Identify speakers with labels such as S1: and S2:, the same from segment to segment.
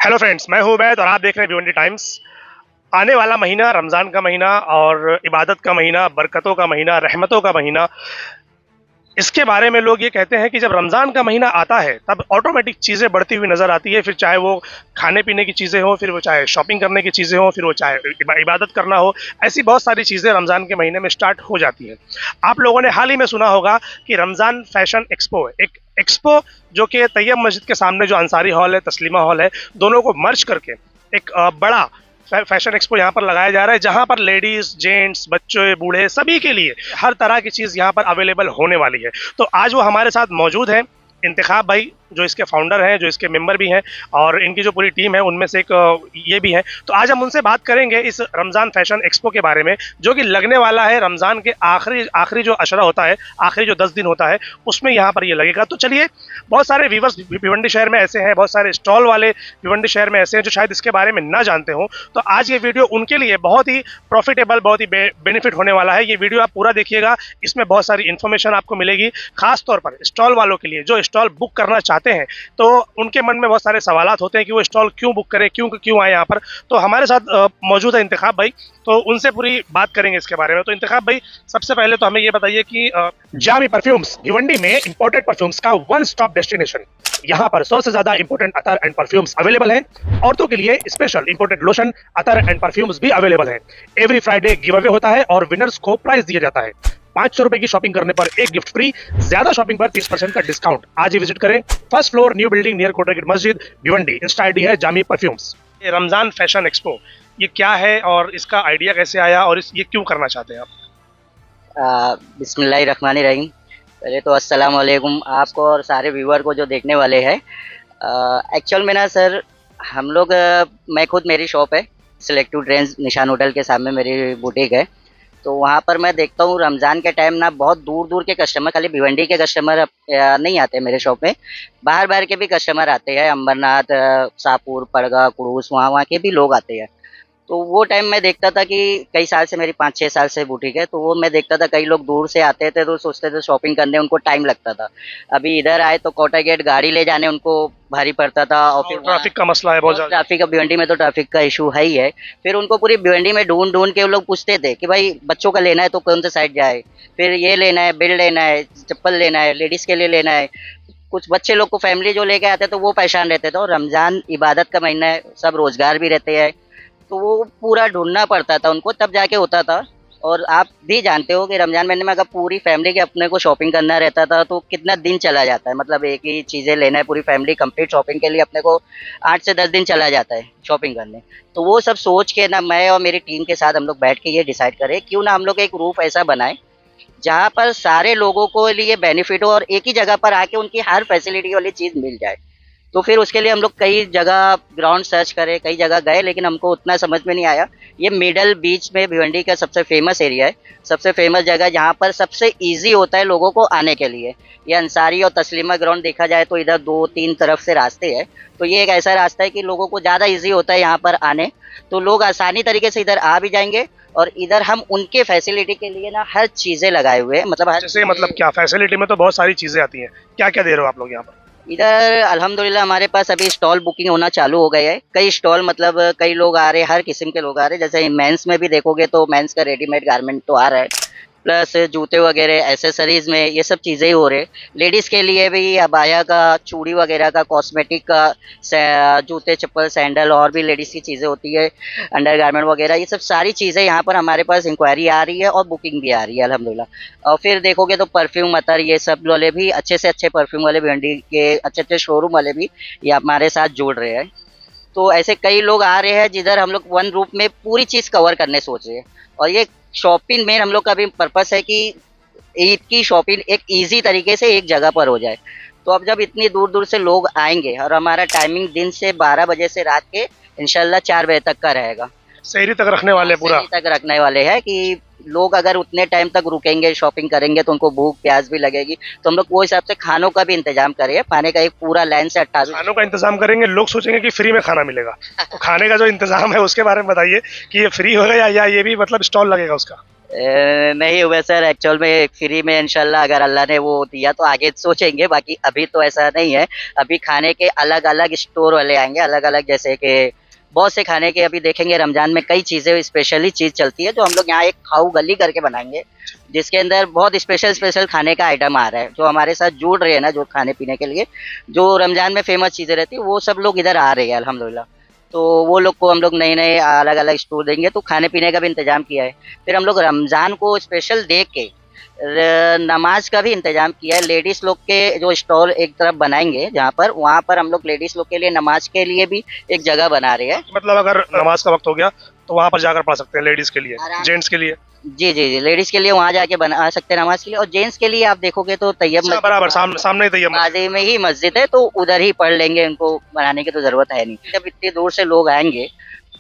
S1: Hello friends, मैं हूं उबैद और आप देख रहे हैं भिवंडी टाइम्स। आने वाला महीना रमज़ान का महीना और इबादत का महीना, बरकतों का महीना, रहमतों का महीना। इसके बारे में लोग ये कहते हैं कि जब रमज़ान का महीना आता है तब ऑटोमेटिक चीज़ें बढ़ती हुई नज़र आती है। फिर चाहे वो खाने पीने की चीज़ें हों, फिर वो चाहे शॉपिंग करने की चीज़ें हों, फिर वो चाहे इबादत करना हो, ऐसी बहुत सारी चीज़ें रमज़ान के महीने में स्टार्ट हो जाती हैं। आप लोगों ने हाल ही में सुना होगा कि रमज़ान फैशन एक्सपो, एक एक्सपो जो कि तैयब मस्जिद के सामने जो अंसारी हॉल है, तस्लीमा हॉल है, दोनों को मर्ज करके एक बड़ा फैशन एक्सपो यहाँ पर लगाया जा रहा है, जहाँ पर लेडीज, जेंट्स, बच्चे, बूढ़े सभी के लिए हर तरह की चीज़ यहाँ पर अवेलेबल होने वाली है। तो आज वो हमारे साथ मौजूद है, इंतखाब भाई जो इसके फाउंडर हैं, जो इसके मेंबर भी हैं और इनकी जो पूरी टीम है उनमें से एक ये भी है। तो आज हम उनसे बात करेंगे इस रमज़ान फैशन एक्सपो के बारे में, जो कि लगने वाला है रमज़ान के आखिरी जो अशरा होता है, आखिरी जो 10 दिन होता है, उसमें यहाँ पर ये लगेगा। तो चलिए, बहुत सारे व्यूवर्स भिवंडी शहर में ऐसे हैं, बहुत सारे स्टॉल वाले भिवंडी शहर में ऐसे हैं जो शायद इसके बारे में ना जानते हों। तो आज ये वीडियो उनके लिए बहुत ही प्रॉफिटेबल, बहुत ही बेनिफिट होने वाला है। ये वीडियो आप पूरा देखिएगा, इसमें बहुत सारी इन्फॉर्मेशन आपको मिलेगी, खास तौर पर स्टॉल वालों के लिए जो स्टॉल बुक करना चाहते हैं। तो उनके मन में बहुत सारे सवालात होते हैं कि वो स्टॉल क्यों बुक करें, क्यों आए यहाँ पर। तो हमारे साथ मौजूद है इंतखाब भाई, तो उनसे पूरी बात करेंगे इसके बारे में। तो इंतखाब भाई, सबसे पहले तो हमें ये बताइए कि जामी परफ्यूम्स भिवंडी में इंपोर्टेड परफ्यूम्स का वन स्टॉप डेस्टिनेशन। यहाँ पर 100 से ज्यादा इंपोर्टेड अतर एंड परफ्यूम्स अवेलेबल हैं। औरतों के लिए स्पेशल इंपोर्टेड लोशन, अतर एंड परफ्यूम्स भी अवेलेबल हैं। एवरी फ्राइडे गिव अवे होता है और विनर्स को प्राइज दिया जाता है। 500 रुपए की शॉपिंग करने पर एक गिफ्ट फ्री, ज्यादा शॉपिंग पर 30% का डिस्काउंट। आज ही विजिट करें, first floor, new building near Kotra gate मस्जिद, भिवंडी। इंस्टा आईडी है जामी परफ्यूम्स। ये रमजान फैशन एक्सपो, ये क्या है और इसका आइडिया कैसे आया और ये क्यों करना चाहते हैं आप?
S2: बिस्मिल्लाहिर्रहमानिर्रहीम। पहले तो अस्सलाम वालेकुम आपको और सारे व्यूअर को जो देखने वाले हैं। एक्चुअल में ना सर, हम लोग मैं खुद, मेरी शॉप है सिलेक्टिव ट्रेंड्स, निशान होटल के सामने मेरी बुटीक है। तो वहाँ पर मैं देखता हूँ रमज़ान के टाइम ना बहुत दूर दूर के कस्टमर, खाली भिवंडी के कस्टमर नहीं आते मेरे शॉप में, बाहर के भी कस्टमर आते हैं। अंबरनाथ, शाहपुर, पड़गा, कुड़ूस, वहाँ के भी लोग आते हैं। तो वो टाइम मैं देखता था कि कई साल से, मेरी 5-6 साल से बुटीक है, तो वो मैं देखता था कई लोग दूर से आते थे तो सोचते थे शॉपिंग करने उनको टाइम लगता था। अभी इधर आए तो कोटा गेट गाड़ी ले जाने उनको भारी पड़ता था। और फिर
S1: ट्रैफिक का मसला है बहुत ज्यादा।
S2: ट्रैफिक का भिवंडी में तो ट्रैफिक का इशू है ही है। फिर उनको पूरी भिवंडी में ढूंढ ढूंढ के वो लोग पूछते थे कि भाई बच्चों का लेना है तो कौन सा साइड जाए, फिर ये लेना है, बेल्ट लेना है, चप्पल लेना है, लेडीज के लिए लेना है। कुछ बच्चे लोग को फैमिली जो लेके आते तो वो परेशान रहते थे। और रमज़ान इबादत का महीना है, सब रोजगार भी रहते हैं, तो वो पूरा ढूंढना पड़ता था उनको, तब जाके होता था। और आप भी जानते हो कि रमज़ान महीने में अगर पूरी फैमिली के अपने को शॉपिंग करना रहता था तो कितना दिन चला जाता है। मतलब एक ही चीज़ें लेना है, पूरी फैमिली कंप्लीट शॉपिंग के लिए अपने को 8 से 10 दिन चला जाता है शॉपिंग करने। तो वो सब सोच के ना, मैं और मेरी टीम के साथ हम लोग बैठ के ये डिसाइड करें क्यों ना हम लोग एक रूफ ऐसा बनाए जहाँ पर सारे लोगों को लिए बेनिफिट हो और एक ही जगह पर आके उनकी हर फैसिलिटी वाली चीज़ मिल जाए। तो फिर उसके लिए हम लोग कई जगह ग्राउंड सर्च करे, कई जगह गए, लेकिन हमको उतना समझ में नहीं आया। ये मिडल बीच में भिवंडी का सबसे फेमस एरिया है, सबसे फेमस जगह जहाँ पर सबसे इजी होता है लोगों को आने के लिए। ये अंसारी और तस्लीमा ग्राउंड देखा जाए तो इधर 2-3 तरफ से रास्ते हैं, तो ये एक ऐसा रास्ता है कि लोगों को ज़्यादा ईजी होता है यहाँ पर आने। तो लोग आसानी तरीके से इधर आ भी जाएंगे और इधर हम उनके फैसिलिटी के लिए ना हर चीज़ें लगाए हुए हैं।
S1: मतलब क्या फैसिलिटी में तो बहुत सारी चीजें आती हैं, क्या क्या दे रहे हो आप लोग यहाँ पर?
S2: इधर अल्हम्दुलिल्लाह हमारे पास अभी स्टॉल बुकिंग होना चालू हो गए है। कई स्टॉल, मतलब कई लोग आ रहे हैं, हर किस्म के लोग आ रहे हैं। जैसे मेंस में भी देखोगे तो मेंस का रेडीमेड गारमेंट तो आ रहा है, प्लस जूते वगैरह, एसेसरीज में ये सब चीज़ें ही हो रहे हैं। लेडीज़ के लिए भी अबाया का, चूड़ी वगैरह का, कॉस्मेटिक का, जूते, चप्पल, सैंडल और भी लेडीज़ की चीज़ें होती है, अंडर गारमेंट वगैरह, ये सब सारी चीज़ें यहाँ पर हमारे पास इंक्वायरी आ रही है और बुकिंग भी आ रही है अल्हम्दुलिल्लाह। और फिर देखोगे तो परफ्यूम, अतर, ये सब वाले भी अच्छे से अच्छे परफ्यूम वाले भिवंडी के अच्छे अच्छे शोरूम वाले भी ये हमारे साथ जुड़ रहे हैं। तो ऐसे कई लोग आ रहे हैं जिधर हम लोग वन रूप में पूरी चीज़ कवर करने सोच रहे हैं। और ये शॉपिंग में हम लोग का भी पर्पस है कि ईद की शॉपिंग एक इजी तरीके से एक जगह पर हो जाए। तो अब जब इतनी दूर दूर से लोग आएंगे और हमारा टाइमिंग दिन से 12 बजे से रात के इंशाल्लाह 4 बजे तक का रहेगा।
S1: शहरी तक रखने वाले, पूरा
S2: शहरी तक रखने वाले हैं कि लोग अगर उतने टाइम तक रुकेंगे, शॉपिंग करेंगे, तो उनको भूख प्यास भी लगेगी। तो हम लोग वो हिसाब से खानों का भी इंतजाम करें, खाने का एक पूरा लाइन से 28
S1: खानों का इंतजाम करेंगे। लोग सोचेंगे कि फ्री में खाना मिलेगा, तो खाने का जो इंतजाम है उसके बारे में बताइए कि ये फ्री होगा या ये भी मतलब स्टॉल लगेगा उसका?
S2: नहीं हुआ सर, एक्चुअल में फ्री में इंशाल्लाह अगर अल्लाह ने वो दिया तो आगे सोचेंगे, बाकी अभी तो ऐसा नहीं है। अभी खाने के अलग अलग स्टोर वाले आएंगे, अलग अलग, जैसे कि बहुत से खाने के अभी देखेंगे रमजान में कई चीजें स्पेशली चीज चलती है, जो हम लोग यहाँ एक खाऊ गली करके बनाएंगे, जिसके अंदर बहुत स्पेशल स्पेशल खाने का आइटम आ रहा है, जो हमारे साथ जुड़ रहे हैं ना, जो खाने पीने के लिए जो रमजान में फेमस चीजें रहती है, वो सब लोग इधर आ रहे हैं अल्हम्दुलिल्लाह। तो वो लोग को हम लोग नए नए अलग अलग स्टोर देंगे, तो खाने पीने का भी इंतजाम किया है। फिर हम लोग रमजान को स्पेशल देख के नमाज का भी इंतजाम किया है। लेडीज लोग के जो स्टॉल एक तरफ बनाएंगे, जहाँ पर वहाँ पर हम लोग लेडीज लोग के लिए नमाज के लिए भी एक जगह बना रहे हैं।
S1: मतलब अगर नमाज का वक्त हो गया तो वहां पर जाकर पढ़ सकते हैं, लेडीज के लिए, जेंट्स के लिए।
S2: जी जी जी, लेडीज के लिए वहाँ जाके बना सकते हैं नमाज के लिए, और जेंट्स के लिए आप देखोगे तो तैयब
S1: अच्छा, बराबर सामने ही तैयब
S2: बाजे में ही मस्जिद है, तो उधर ही पढ़ लेंगे, उनको बनाने की तो जरूरत है नहीं। जब इतनी दूर से लोग आएंगे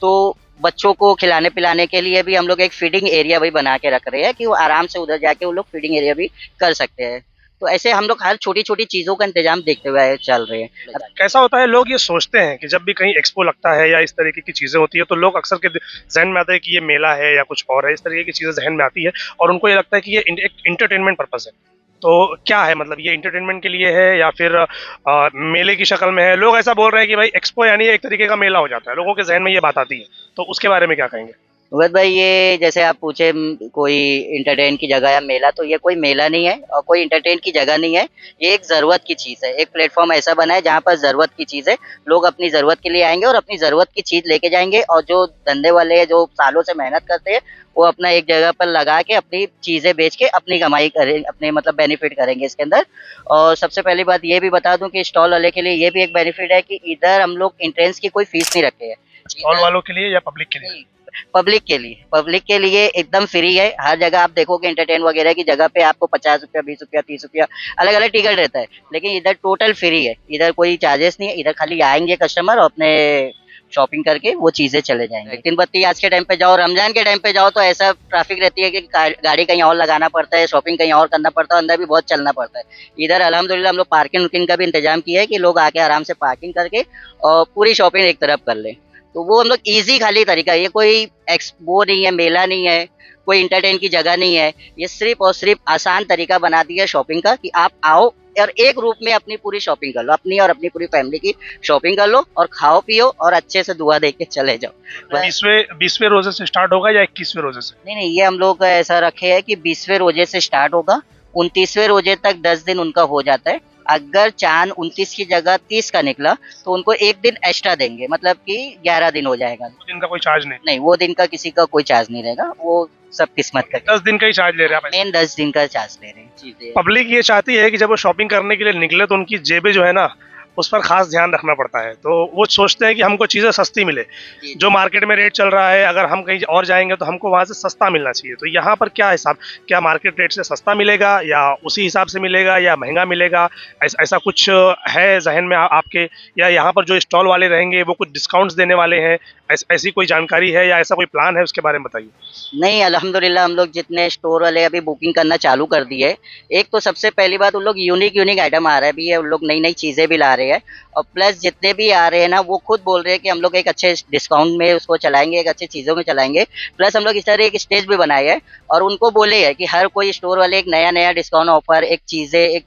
S2: तो बच्चों को खिलाने पिलाने के लिए भी हम लोग एक फीडिंग एरिया भी बना के रख रहे हैं, कि वो आराम से उधर जाके वो लोग फीडिंग एरिया भी कर सकते हैं। तो ऐसे हम लोग हर छोटी छोटी चीजों का इंतजाम देखते हुए चल रहे हैं।
S1: कैसा होता है, लोग ये सोचते हैं कि जब भी कहीं एक्सपो लगता है या इस तरीके की चीजें होती है तो लोग अक्सर के जहन में आता है कि ये मेला है या कुछ और है, इस तरीके की चीजें जहन में आती है और उनको ये लगता है कि ये एक इंटरटेनमेंट पर्पज है। तो क्या है, मतलब ये इंटरटेनमेंट के लिए है या फिर मेले की शक्ल में है? लोग ऐसा बोल रहे हैं कि भाई एक्सपो यानी एक तरीके का मेला हो जाता है, लोगों के जहन में ये बात आती है, तो उसके बारे में क्या कहेंगे?
S2: उवैद भाई, ये जैसे आप पूछे कोई इंटरटेन की जगह या मेला, तो ये कोई मेला नहीं है और कोई इंटरटेन की जगह नहीं है। ये एक ज़रूरत की चीज़ है। एक प्लेटफॉर्म ऐसा बना है जहाँ पर ज़रूरत की चीज़ है, लोग अपनी ज़रूरत के लिए आएंगे और अपनी ज़रूरत की चीज़ लेके जाएंगे, और जो धंधे वाले जो सालों से मेहनत करते हैं वो अपना एक जगह पर लगा के अपनी चीज़ें बेच के अपनी कमाई करें, अपने मतलब बेनिफिट करेंगे इसके अंदर। और सबसे पहली बात ये भी बता दूं कि स्टॉल वाले के लिए ये भी एक बेनिफिट है कि इधर हम लोग एंट्रेंस की कोई फीस नहीं रखे हैं।
S1: स्टॉल वालों के लिए या पब्लिक के लिए?
S2: पब्लिक के लिए एकदम फ्री है। हर जगह आप देखोगे एंटरटेन वगैरह की जगह पे आपको 50 रुपया, 20 रुपया, 30 रुपया अलग अलग टिकट रहता है, लेकिन इधर टोटल फ्री है। इधर कोई चार्जेस नहीं है, इधर खाली आएंगे कस्टमर और अपने शॉपिंग करके वो चीजें चले जाएंगे। तीन बत्ती आज के टाइम पे जाओ, रमजान के टाइम पे जाओ तो ऐसा ट्रैफिक रहती है कि गाड़ी कहीं और लगाना पड़ता है, शॉपिंग कहीं और करना पड़ता है, अंदर भी बहुत चलना पड़ता है। इधर अल्हम्दुलिल्लाह हम लोग पार्किंग उर्किंग का भी इंतजाम किया है कि लोग आके आराम से पार्किंग करके और पूरी शॉपिंग एक तरफ कर लें। तो वो हम लोग ईजी खाली तरीका है, ये कोई वो नहीं है, मेला नहीं है, कोई इंटरटेन की जगह नहीं है। ये सिर्फ और सिर्फ आसान तरीका बना दिया है शॉपिंग का, कि आप आओ और एक रूप में अपनी पूरी शॉपिंग कर लो, अपनी और अपनी पूरी फैमिली की शॉपिंग कर लो और खाओ पियो और अच्छे से दुआ दे के चले जाओ।
S1: 20वें रोजे से स्टार्ट होगा या 21वें रोजे से?
S2: नहीं नहीं, ये हम लोग ऐसा रखे है कि 20वें रोजे से स्टार्ट होगा, 29वें रोजे तक 10 दिन उनका हो जाता है। अगर चांद 29 की जगह 30 का निकला तो उनको एक दिन एक्स्ट्रा देंगे, मतलब कि 11 दिन हो जाएगा।
S1: दिन का कोई चार्ज नहीं?
S2: नहीं, वो दिन का किसी का कोई चार्ज नहीं रहेगा, वो सब किस्मत का।
S1: 10 दिन का ही चार्ज ले रहे हैं आप?
S2: मेन 10 दिन का चार्ज ले रहे हैं।
S1: पब्लिक ये चाहती है कि जब वो शॉपिंग करने के लिए निकले तो उनकी जेबें जो है ना, उस पर खास ध्यान रखना पड़ता है। तो वो सोचते हैं कि हमको चीज़ें सस्ती मिले, जो मार्केट में रेट चल रहा है अगर हम कहीं और जाएंगे तो हमको वहाँ से सस्ता मिलना चाहिए। तो यहाँ पर क्या हिसाब, क्या मार्केट रेट से सस्ता मिलेगा या उसी हिसाब से मिलेगा या महंगा मिलेगा? ऐसा कुछ है जहन में आपके, या यहाँ पर जो स्टॉल वाले रहेंगे वो कुछ डिस्काउंट्स देने वाले हैं? ऐसी कोई जानकारी है या ऐसा कोई प्लान है, उसके बारे में बताइए।
S2: नहीं, अल्हम्दुलिल्लाह हम लोग जितने स्टोर वाले अभी बुकिंग करना चालू कर दिए। एक तो सबसे पहली बात, उन लोग यूनिक आइटम आ रहा है भी है, उन लोग नई नई चीज़ें भी ला रहे हैं, और प्लस जितने भी आ रहे हैं ना, वो खुद बोल रहे हैं कि हम लोग एक अच्छे डिस्काउंट में उसको चलाएंगे, एक अच्छी चीज़ों में चलाएंगे। प्लस हम लोग इस तरह एक स्टेज भी बनाए है और उनको बोले है कि हर कोई स्टोर वाले एक नया नया डिस्काउंट ऑफर, एक चीज़ें एक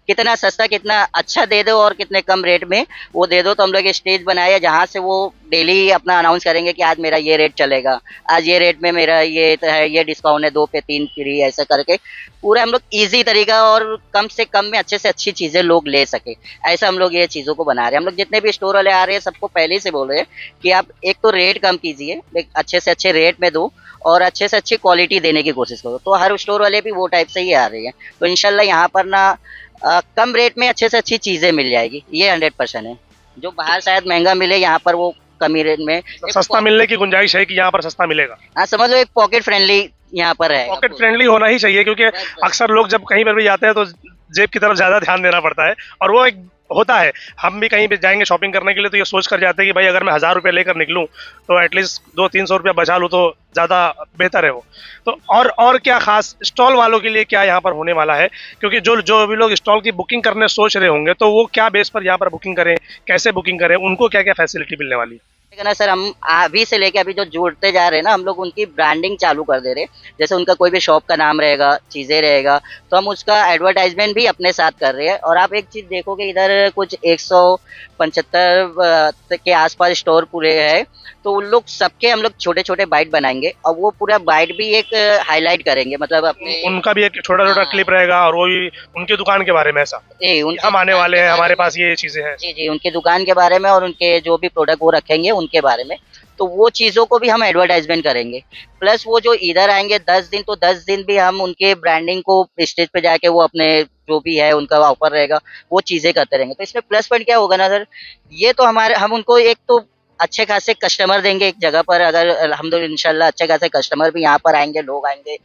S2: कितना सस्ता कितना अच्छा दे दो और कितने कम रेट में वो दे दो। तो हम लोग एक स्टेज बनाया है जहाँ से वो डेली अपना अनाउंस करेंगे कि आज मेरा ये रेट चलेगा, आज ये रेट में मेरा ये है, ये डिस्काउंट है, 2 पे 3 फ्री, ऐसा करके पूरा हम लोग इजी तरीका और कम से कम में अच्छे से अच्छी चीज़ें लोग ले सके, ऐसा हम लोग ये चीज़ों को बना रहे हैं। हम लोग जितने भी स्टोर वाले आ रहे हैं सबको पहले से बोल रहे हैं कि आप एक तो रेट कम कीजिए, अच्छे से अच्छे रेट में दो और अच्छे से अच्छी क्वालिटी देने की कोशिश करो। तो हर स्टोर वाले भी वो टाइप से ही आ रहे हैं। तो इंशाल्लाह यहाँ पर ना कम रेट में अच्छे से अच्छी चीज़ें मिल जाएगी, ये 100% है। जो बाहर शायद महंगा मिले, यहाँ पर वो कमी रेट में
S1: सस्ता मिलने की गुंजाइश है कि यहाँ पर सस्ता मिलेगा।
S2: हाँ, समझ लो एक पॉकेट फ्रेंडली यहाँ पर है।
S1: पॉकेट फ्रेंडली होना ही चाहिए, क्योंकि अक्सर लोग जब कहीं पर भी जाते हैं तो जेब की तरफ ज़्यादा ध्यान देना पड़ता है, और वो एक होता है। हम भी कहीं भी जाएंगे शॉपिंग करने के लिए तो ये सोच कर जाते हैं कि भाई अगर मैं 1000 रुपये लेकर निकलूं तो एटलीस्ट 200-300 रुपया बचा लूँ तो ज़्यादा बेहतर है वो। तो और क्या खास स्टॉल वालों के लिए क्या यहाँ पर होने वाला है? क्योंकि जो भी लोग स्टॉल की बुकिंग करने सोच रहे होंगे तो वो क्या बेस पर यहाँ पर बुकिंग करें, कैसे बुकिंग करें, उनको क्या क्या फैसिलिटी मिलने वाली है?
S2: लेकिन ना सर, हम अभी से लेके अभी जो जुड़ते जा रहे हैं ना, हम लोग उनकी ब्रांडिंग चालू कर दे रहे हैं। जैसे उनका कोई भी शॉप का नाम रहेगा, चीजें रहेगा, तो हम उसका एडवर्टाइजमेंट भी अपने साथ कर रहे हैं। और आप एक चीज देखोगे, इधर कुछ 175 के आसपास स्टोर पूरे हैं। तो उन लोग सबके हम लोग छोटे छोटे बाइट बनाएंगे, और वो पूरा बाइट भी एक हाईलाइट करेंगे, मतलब अपने।
S1: उनका भी एक छोटा छोटा
S2: हाँ,
S1: क्लिप रहेगा और वो भी उनकी दुकान के बारे में, ऐसा
S2: जी,
S1: कि
S2: उनकी
S1: हम आने
S2: दुकान
S1: वाले
S2: के
S1: हैं,
S2: बारे
S1: हमारे
S2: में।
S1: पास ये चीजें हैं।
S2: जी, जी, उनकी दुकान के बारे में और उनके जो भी प्रोडक्ट वो रखेंगे उनके बारे में। तो वो चीज़ों को भी हम एडवर्टाइज़मेंट करेंगे। प्लस वो जो इधर आएँगे 10 दिन, तो 10 दिन भी हम उनके ब्रांडिंग को स्टेज पे जाके वो अपने जो भी है उनका ऑफ़र रहेगा, वो चीज़ें करते रहेंगे। तो इसमें प्लस पॉइंट क्या होगा ना सर, ये तो हमारे हम उनको एक तो अच्छे खासे कस्टमर देंगे एक जगह पर। अगर अल्हम्दुलिल्लाह इंशाल्लाह अच्छे खासे कस्टमर भी यहाँ पर आएँगे, लोग आएँगे।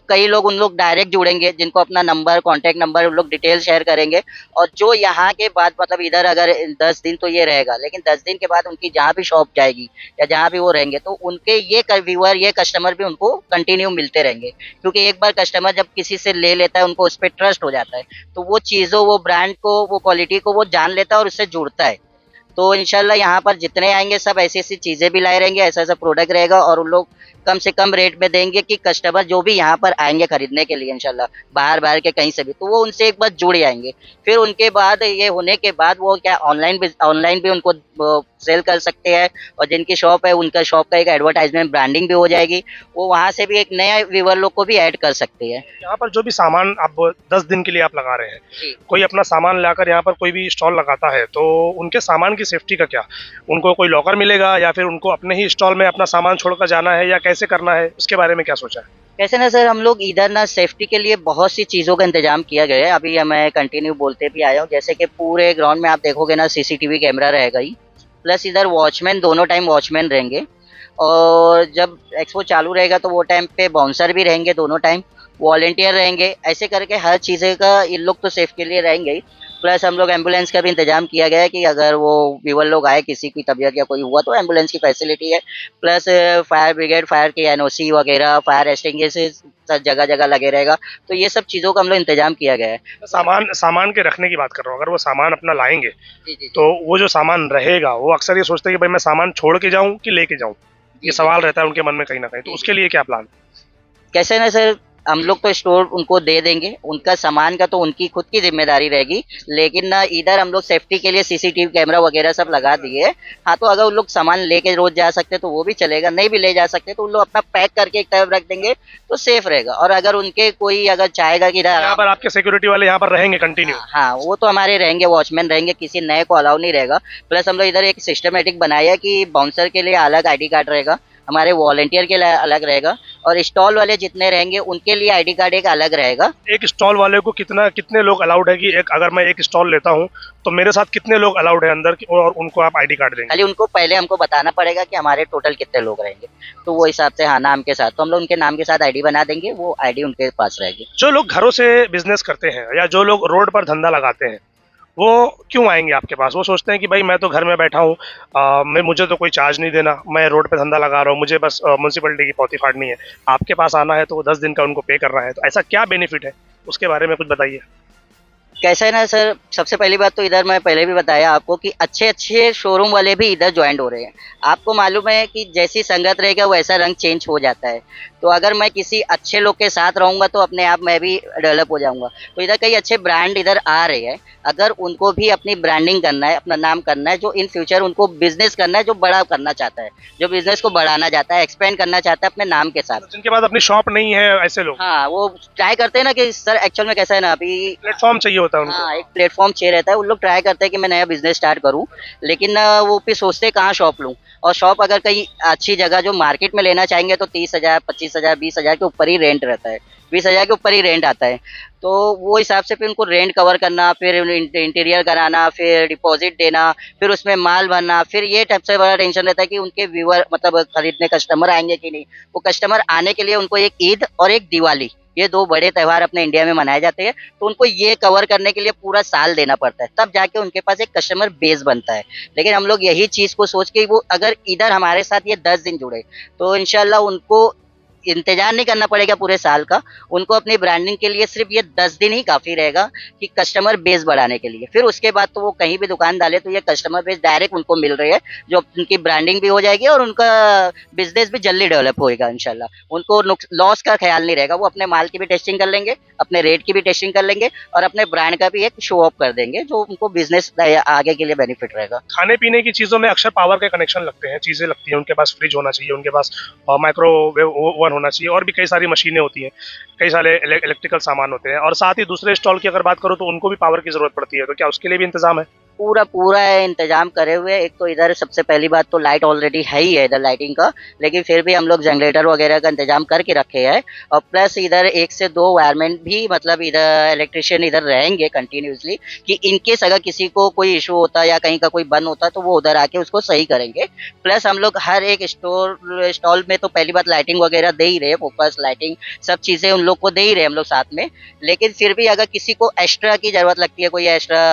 S2: कई लोग उन लोग डायरेक्ट जुड़ेंगे, जिनको अपना नंबर, कॉन्टैक्ट नंबर उन लोग डिटेल शेयर करेंगे। और जो यहाँ के बाद मतलब इधर अगर 10 दिन तो ये रहेगा, लेकिन 10 दिन के बाद उनकी जहाँ भी शॉप जाएगी या जहाँ भी वो रहेंगे, तो उनके ये व्यूअर, ये कस्टमर भी उनको कंटिन्यू मिलते रहेंगे। क्योंकि एक बार कस्टमर जब किसी से ले लेता है, उनको उस पर ट्रस्ट हो जाता है, तो वो चीज़ों, वो ब्रांड को, वो क्वालिटी को वो जान लेता है और उससे जुड़ता है। तो इंशाल्लाह यहाँ पर जितने आएंगे सब ऐसी ऐसी चीज़ें भी लाए रहेंगे, ऐसा ऐसा प्रोडक्ट रहेगा, और उन लोग कम से कम रेट में देंगे कि कस्टमर जो भी यहाँ पर आएंगे खरीदने के लिए इंशाल्लाह, बाहर बाहर के कहीं से भी, तो वो उनसे एक बार जुड़ जाएंगे। फिर उनके बाद ये होने के बाद वो क्या ऑनलाइन भी उनको सेल कर सकते हैं। और जिनकी शॉप है उनका शॉप का एक एडवर्टाइजमेंट ब्रांडिंग भी हो जाएगी। वो वहाँ से भी एक नया व्यूअर लोग को भी ऐड कर सकते हैं।
S1: यहाँ पर जो भी सामान आप 10 दिन के लिए आप लगा रहे हैं,
S2: जी।
S1: कोई अपना सामान लाकर यहाँ पर कोई भी स्टॉल लगाता है, तो उनके सामान की सेफ्टी का क्या? उनको कोई लॉकर मिलेगा या फिर उनको अपने ही स्टॉल में अपना सामान छोड़कर जाना है, या कैसे करना है, उसके बारे में क्या सोचा है?
S2: कैसे ना सर, हम लोग इधर ना सेफ्टी के लिए बहुत सी चीज़ों का इंतजाम किया गया है। अभी मैं कंटिन्यू बोलते भी आया हूँ, जैसे कि पूरे ग्राउंड में आप देखोगे ना, सीसीटीवी कैमरा रहेगा ही। प्लस इधर वॉचमैन, दोनों टाइम वॉचमैन रहेंगे। और जब एक्सपो चालू रहेगा तो वो टाइम पे बाउंसर भी रहेंगे दोनों टाइम, वॉलंटियर रहेंगे। ऐसे करके हर चीज़ें का इन लोग तो सेफ के लिए रहेंगे ही। प्लस हम लोग एम्बुलेंस का भी इंतजाम किया गया है कि अगर वो व्यूअर लोग आए, किसी की तबीयत या कोई हुआ, तो एम्बुलेंस की फैसिलिटी है। प्लस फायर ब्रिगेड, फायर की एनओसी वगैरह, फायर एक्सटिंग्विशर्स जगह जगह लगे रहेगा। तो ये सब चीज़ों का हम लोग इंतजाम किया गया है।
S1: सामान सामान के रखने की बात कर रहा हूँ, अगर वो सामान अपना लाएंगे,
S2: जी, जी,
S1: तो वो जो सामान रहेगा, वो अक्सर ये सोचते हैं कि भाई मैं सामान छोड़ के जाऊँ कि लेके जाऊँ, ये
S2: जी, जी।
S1: सवाल रहता है उनके मन में कहीं ना कहीं। तो उसके लिए क्या प्लान?
S2: कैसे ना सर, हम लोग तो स्टोर उनको दे देंगे, उनका सामान का तो उनकी खुद की जिम्मेदारी रहेगी। लेकिन ना इधर हम लोग सेफ्टी के लिए सीसीटीवी कैमरा वगैरह सब लगा दिए हैं। हाँ, तो अगर उन लोग सामान लेके रोज जा सकते तो वो भी चलेगा, नहीं भी ले जा सकते तो उन लोग अपना पैक करके एक तरफ रख देंगे, तो सेफ रहेगा। और अगर उनके कोई अगर चाहेगा कि इधर
S1: यहाँ पर आपके सिक्योरिटी वाले यहाँ पर रहेंगे कंटिन्यू?
S2: हाँ, वो तो हमारे रहेंगे, वॉचमैन रहेंगे, किसी नए को अलाउ नहीं रहेगा। प्लस हम लोग इधर एक सिस्टमेटिक बनाया है कि बाउंसर के लिए अलग आईडी कार्ड रहेगा, हमारे वॉलंटियर के लिए अलग रहेगा, और स्टॉल वाले जितने रहेंगे उनके लिए आईडी कार्ड एक अलग रहेगा।
S1: एक स्टॉल वाले को कितने लोग अलाउड है? कि एक अगर मैं एक स्टॉल लेता हूँ तो मेरे साथ कितने लोग अलाउड है अंदर, और उनको आप आईडी कार्ड देंगे?
S2: खाली उनको पहले हमको बताना पड़ेगा कि हमारे टोटल कितने लोग रहेंगे, तो वो हिसाब से, हाँ, नाम के साथ, तो हम लोग उनके नाम के साथ आईडी बना देंगे, वो आईडी उनके पास रहेगी।
S1: जो लोग घरों से बिजनेस करते हैं या जो लोग रोड पर धंधा लगाते हैं, वो क्यों आएंगे आपके पास? वो सोचते हैं कि भाई मैं तो घर में बैठा हूँ, मैं मुझे तो कोई चार्ज नहीं देना, मैं रोड पे धंधा लगा रहा हूँ, मुझे बस म्यूनसिपलिटी की पौती फाड़नी है। आपके पास आना है तो वो 10 दिन का उनको पे करना है, तो ऐसा क्या बेनिफिट है, उसके बारे में कुछ बताइए।
S2: कैसा है ना सर, सबसे पहली बात तो इधर मैं पहले भी बताया आपको कि अच्छे अच्छे शोरूम वाले भी इधर ज्वाइंट हो रहे हैं। आपको मालूम है कि जैसी संगत रहेगा वैसा रंग चेंज हो जाता है। तो अगर मैं किसी अच्छे लोग के साथ रहूँगा तो अपने आप मैं भी डेवलप हो जाऊँगा। तो इधर कई अच्छे ब्रांड इधर आ रहे हैं। अगर उनको भी अपनी ब्रांडिंग करना है, अपना नाम करना है, जो इन फ्यूचर उनको बिजनेस करना है, जो बड़ा करना चाहता है, जो बिजनेस को बढ़ाना चाहता है, एक्सपेंड करना चाहता है अपने नाम के साथ।
S1: जिनके पास अपनी शॉप नहीं है, ऐसे लोग
S2: हाँ, वो ट्राई करते हैं ना कि सर एक्चुअल में कैसा है ना, अभी
S1: प्लेटफॉर्म चाहिए होता है उनको।
S2: हाँ, एक प्लेटफॉर्म चाहिए रहता है। उन लोग ट्राई करते हैं कि मैं नया बिजनेस स्टार्ट करूं, लेकिन वो फिर सोचते हैं कहाँ शॉप लूं। और शॉप अगर कहीं अच्छी जगह जो मार्केट में लेना चाहेंगे तो 30,000, 25,000, 20,000 के ऊपर ही रेंट रहता है, 20,000 के ऊपर ही रेंट आता है। तो वो हिसाब से फिर उनको रेंट कवर करना, फिर इंटीरियर कराना, फिर डिपॉजिट देना, फिर उसमें माल भरना, फिर ये सबसे बड़ा टेंशन रहता है कि उनके व्यूअर मतलब खरीदने कस्टमर आएंगे कि नहीं। वो कस्टमर आने के लिए उनको एक ईद और एक दिवाली, ये 2 बड़े त्योहार अपने इंडिया में मनाए जाते हैं। तो उनको ये कवर करने के लिए पूरा साल देना पड़ता है, तब जाके उनके पास एक कस्टमर बेस बनता है। लेकिन हम लोग यही चीज़ को सोच के वो अगर इधर हमारे साथ ये 10 दिन जुड़े, तो इंशाल्लाह उनको इंतजार नहीं करना पड़ेगा पूरे साल का। उनको अपनी ब्रांडिंग के लिए सिर्फ ये 10 दिन ही काफ़ी रहेगा कि कस्टमर बेस बढ़ाने के लिए। फिर उसके बाद तो वो कहीं भी दुकान डाले तो ये कस्टमर बेस डायरेक्ट उनको मिल रही है, जो उनकी ब्रांडिंग भी हो जाएगी और उनका बिज़नेस भी जल्दी डेवलप होएगा इंशाल्लाह। उनको लॉस का ख़्याल नहीं रहेगा, वो अपने माल की भी टेस्टिंग कर लेंगे, अपने रेट की भी टेस्टिंग कर लेंगे और अपने ब्रांड का भी एक शो ऑफ कर देंगे, जो उनको बिज़नेस आगे के लिए बेनिफिट रहेगा।
S1: खाने पीने की चीज़ों में अक्सर पावर के कनेक्शन लगते हैं, चीज़ें लगती हैं, उनके पास फ्रिज होना चाहिए, उनके पास माइक्रोवेव ओवन होना चाहिए और भी कई सारी मशीनें होती हैं, कई सारे इलेक्ट्रिकल सामान होते हैं और साथ ही दूसरे स्टॉल की अगर बात करूँ तो उनको भी पावर की ज़रूरत पड़ती है, तो क्या उसके लिए भी इंतज़ाम है?
S2: पूरा पूरा इंतजाम करे हुए। एक तो इधर सबसे पहली बात तो लाइट ऑलरेडी है ही है इधर लाइटिंग का, लेकिन फिर भी हम लोग जनरेटर वगैरह का इंतजाम करके रखे हैं और प्लस इधर 1 से 2 वायरमैन भी मतलब इधर इलेक्ट्रिशियन इधर रहेंगे कंटिन्यूसली, कि इनकेस अगर किसी को कोई इशू होता है या कहीं का कोई बंद होता है तो वो उधर आके उसको सही करेंगे। प्लस हम लोग हर एक स्टॉल में तो पहली बात लाइटिंग वगैरह दे ही रहे, फोकस लाइटिंग सब चीज़ें उन लोग को दे ही रहे हम लोग साथ में। लेकिन फिर भी अगर किसी को एक्स्ट्रा की ज़रूरत लगती है, कोई एक्स्ट्रा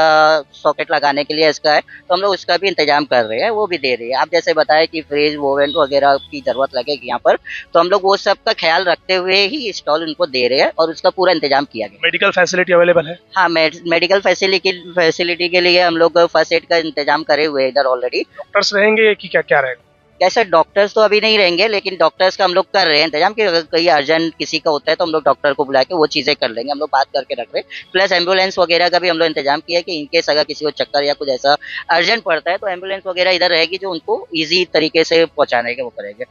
S2: सॉकेट लगाने के लिए इसका है, तो हम लोग उसका भी इंतजाम कर रहे हैं, वो भी दे रही है। आप जैसे बताए कि फ्रिज ओवन वगैरह की ज़रूरत लगेगी यहाँ पर, तो हम लोग वो सब का ख्याल रखते हुए ही स्टॉल उनको दे रहे हैं और उसका पूरा इंतजाम किया गया।
S1: मेडिकल फैसिलिटी अवेलेबल है?
S2: हाँ, मेडिकल फैसिलिटी के लिए हम लोग फर्स्ट एड का इंतजाम करे हुए हैं इधर ऑलरेडी।
S1: डॉक्टर्स रहेंगे कि क्या क्या रहेगा?
S2: कैसे डॉक्टर्स तो अभी नहीं रहेंगे, लेकिन डॉक्टर्स का हम लोग कर रहे हैं इंतजाम कि अगर कहीं अर्जेंट किसी का होता है तो हम लोग डॉक्टर को बुला के वो चीज़ें कर लेंगे, हम लोग बात करके रख रहे हैं। प्लस एम्बुलेंस वगैरह का भी हम लोग इंतजाम किया है कि इनकेस अगर किसी को चक्कर या कुछ ऐसा अर्जेंट पड़ता है तो एम्बुलेंस वगैरह इधर रहेगी, जो उनको ईजी तरीके से पहुँचाने के वो करेंगे।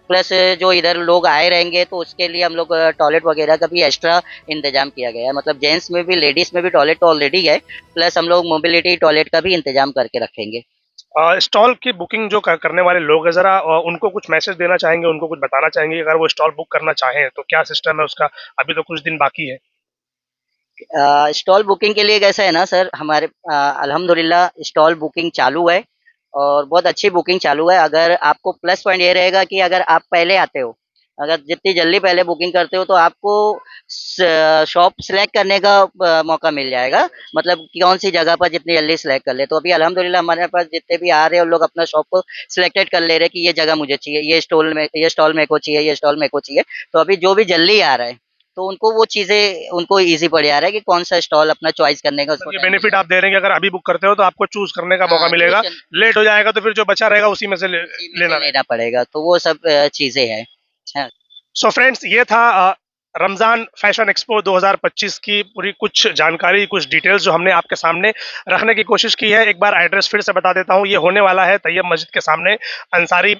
S2: प्लस जो इधर लोग आए रहेंगे तो उसके लिए हम लोग टॉयलेट वगैरह का भी एक्स्ट्रा इंतजाम किया गया है, मतलब जेंट्स में भी लेडीज़ में भी टॉयलेट तो ऑलरेडी है, प्लस हम लोग मोबिलिटी टॉयलेट का भी इंतजाम करके रखेंगे।
S1: स्टॉल की बुकिंग जो करने वाले लोग हैं ज़रा उनको कुछ मैसेज देना चाहेंगे, उनको कुछ बताना चाहेंगे अगर वो स्टॉल बुक करना चाहें तो क्या सिस्टम है उसका? अभी तो कुछ दिन बाकी है।
S2: स्टॉल बुकिंग के लिए कैसा है ना सर, हमारे अल्हम्दुलिल्लाह स्टॉल बुकिंग चालू है और बहुत अच्छी बुकिंग चालू है। अगर आपको प्लस पॉइंट ये रहेगा कि अगर आप पहले आते हो, अगर जितनी जल्दी पहले बुकिंग करते हो तो आपको शॉप सिलेक्ट करने का मौका मिल जाएगा, मतलब कि कौन सी जगह पर जितनी जल्दी सिलेक्ट कर ले। तो अभी अल्हम्दुलिल्लाह हमारे पास जितने भी आ रहे हैं उन लोग अपना शॉप सिलेक्टेड कर ले रहे हैं कि ये जगह मुझे चाहिए, ये स्टॉल मेरे को चाहिए, ये स्टॉल मेरे को चाहिए। तो अभी जो भी जल्दी आ रहा है तो उनको वो चीज़ें उनको ईज़ी पड़ जा रहा है कि कौन-सा स्टॉल अपना चॉइस करने का उसको
S1: ये
S2: टाइम मिल
S1: बेनिफिट
S2: जाए।
S1: आप दे रहे हैं कि अगर अभी बुक करते हो तो आपको चूज़ करने का मौका
S2: हाँ,
S1: मिलेगा,
S2: ट्यूशन
S1: लेट हो जाएगा तो फिर जो बचा रहेगा उसी में से
S2: उसी में
S1: लेना
S2: से
S1: रहेगा।
S2: लेना पड़ेगा, तो वो सब चीज़ें हैं। हाँ।
S1: सो फ्रेंड्स ये था रमज़ान फैशन एक्सपो 2025 की पूरी कुछ जानकारी, कुछ डिटेल्स जो हमने आपके सामने रखने की कोशिश की है। एक बार एड्रेस फिर से बता देता हूँ, ये होने वाला है तैयब मस्जिद के सामने, अंसारी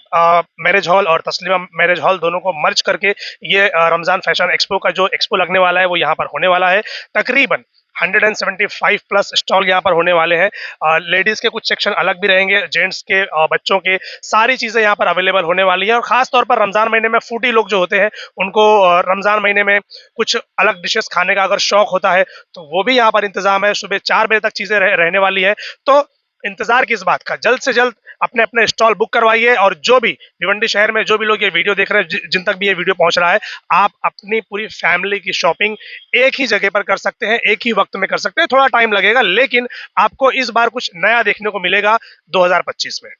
S1: मैरिज हॉल और तस्लीमा मैरिज हॉल दोनों को मर्ज करके ये रमज़ान फैशन एक्सपो का जो एक्सपो लगने वाला है वो यहाँ पर होने वाला है। तकरीबन 175 प्लस स्टॉल यहाँ पर होने वाले हैं। लेडीज़ के कुछ सेक्शन अलग भी रहेंगे, जेंट्स के, बच्चों के, सारी चीज़ें यहाँ पर अवेलेबल होने वाली हैं और ख़ास तौर पर रमज़ान महीने में फूडी लोग जो होते हैं उनको रमज़ान महीने में कुछ अलग डिशेस खाने का अगर शौक होता है तो वो भी यहाँ पर इंतज़ाम है। सुबह 4 बजे तक चीज़ें रहने वाली है, तो इंतज़ार किस बात का, जल्द से जल्द अपने अपने स्टॉल बुक करवाइए। और जो भी भिवंडी शहर में जो भी लोग ये वीडियो देख रहे हैं, जिन तक भी ये वीडियो पहुंच रहा है, आप अपनी पूरी फैमिली की शॉपिंग एक ही जगह पर कर सकते हैं, एक ही वक्त में कर सकते हैं। थोड़ा टाइम लगेगा लेकिन आपको इस बार कुछ नया देखने को मिलेगा 2025 में।